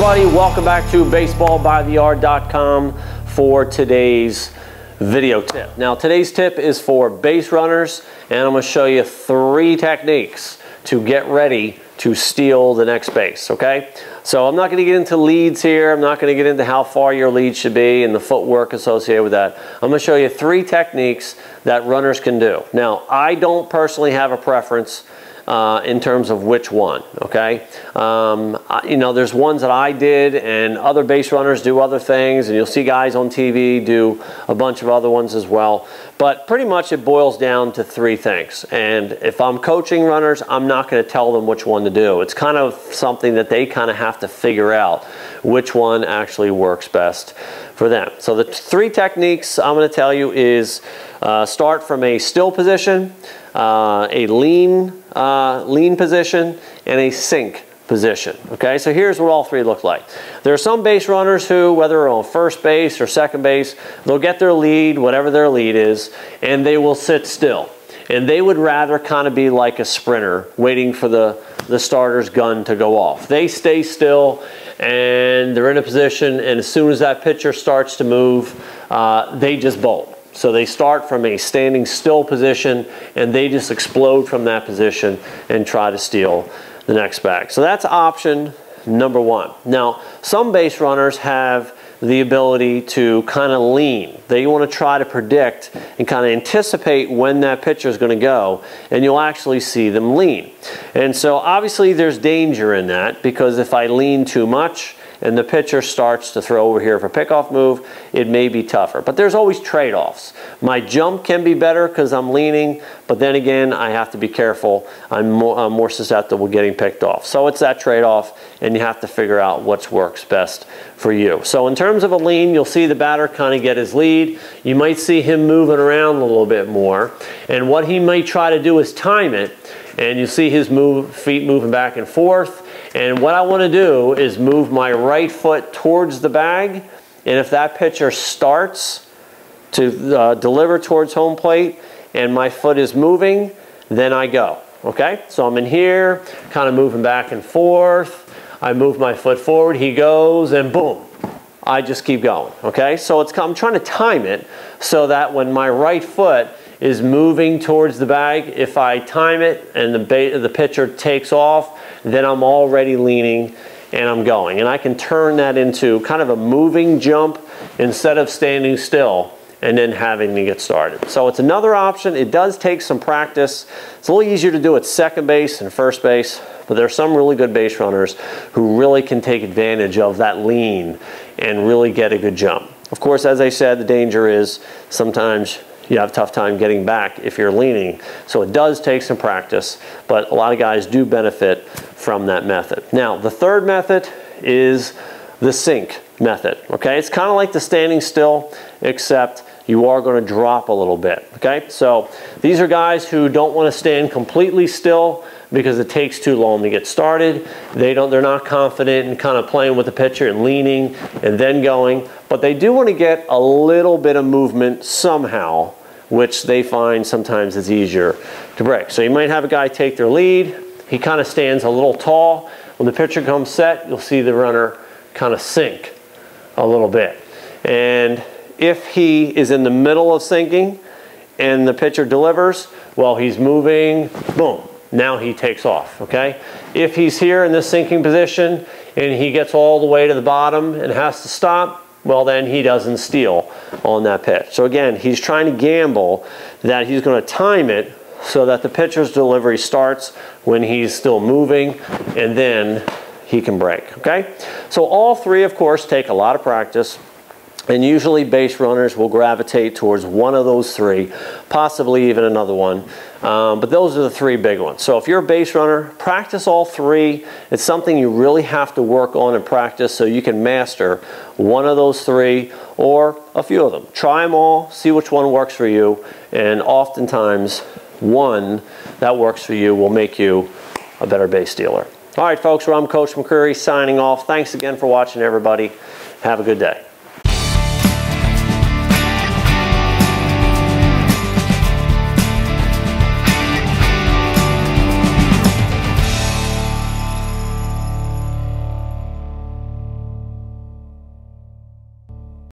everybody, welcome back to baseballbytheyard.com for today's video tip. Now today's tip is for base runners, and I'm going to show you 3 techniques to get ready to steal the next base, okay? So I'm not going to get into leads here. I'm not going to get into how far your lead should be and the footwork associated with that. I'm going to show you 3 techniques that runners can do. Now, I don't personally have a preference in terms of which one, okay? You know, there's ones that I did and other base runners do other things, and you'll see guys on TV do a bunch of other ones as well. But pretty much it boils down to 3 things. And if I'm coaching runners, I'm not going to tell them which one to do. It's kind of something that they kind of have to figure out which one actually works best for them. So the 3 techniques I'm going to tell you is start from a still position, a lean position, and a sink position. Okay, so here's what all 3 look like. There are some base runners who, whether they're on first base or second base, they'll get their lead, whatever their lead is, and they will sit still. And they would rather kind of be like a sprinter, waiting for the starter's gun to go off. They stay still, and they're in a position, and as soon as that pitcher starts to move, they just bolt. So they start from a standing still position, and they just explode from that position and try to steal the next bag. So that's option number 1. Now, some base runners have the ability to kind of lean. They want to try to predict and kind of anticipate when that pitcher is going to go, and you'll actually see them lean. And so obviously there's danger in that, because if I lean too much and the pitcher starts to throw over here for a pickoff move, it may be tougher. But there's always trade-offs. My jump can be better because I'm leaning, but then again, I have to be careful. I'm more susceptible getting picked off. So it's that trade-off, and you have to figure out what works best for you. So in terms of a lean, you'll see the batter kind of get his lead. You might see him moving around a little bit more, and what he might try to do is time it, and you see his feet moving back and forth. And what I want to do is move my right foot towards the bag, and if that pitcher starts to deliver towards home plate and my foot is moving, then I go, okay? So I'm in here, kind of moving back and forth. I move my foot forward, he goes, and boom, I just keep going, okay? So I'm trying to time it so that when my right foot is moving towards the bag, if I time it and the pitcher takes off, then I'm already leaning and I'm going. And I can turn that into kind of a moving jump instead of standing still and then having to get started. So it's another option. It does take some practice. It's a little easier to do at second base and first base, but there are some really good base runners who really can take advantage of that lean and really get a good jump. Of course, as I said, the danger is sometimes you have a tough time getting back if you're leaning. So it does take some practice, but a lot of guys do benefit from that method. Now, the third method is the sink method, okay? It's kind of like the standing still, except you are going to drop a little bit, okay? So these are guys who don't want to stand completely still because it takes too long to get started. They're not confident in kind of playing with the pitcher and leaning and then going, but they do want to get a little bit of movement somehow, which they find sometimes is easier to break. So you might have a guy take their lead. He kind of stands a little tall. When the pitcher comes set, you'll see the runner kind of sink a little bit. And if he is in the middle of sinking and the pitcher delivers, well, he's moving, boom, now he takes off, okay? If he's here in this sinking position and he gets all the way to the bottom and has to stop, well, then he doesn't steal on that pitch. So again, he's trying to gamble that he's going to time it so that the pitcher's delivery starts when he's still moving, and then he can break, okay? So all 3, of course, take a lot of practice. And usually base runners will gravitate towards one of those 3, possibly even another one. But those are the 3 big ones. So if you're a base runner, practice all 3. It's something you really have to work on and practice so you can master one of those 3 or a few of them. Try them all, see which one works for you, and oftentimes one that works for you will make you a better base stealer. All right, folks, well, I'm Coach McCreary signing off. Thanks again for watching, everybody. Have a good day.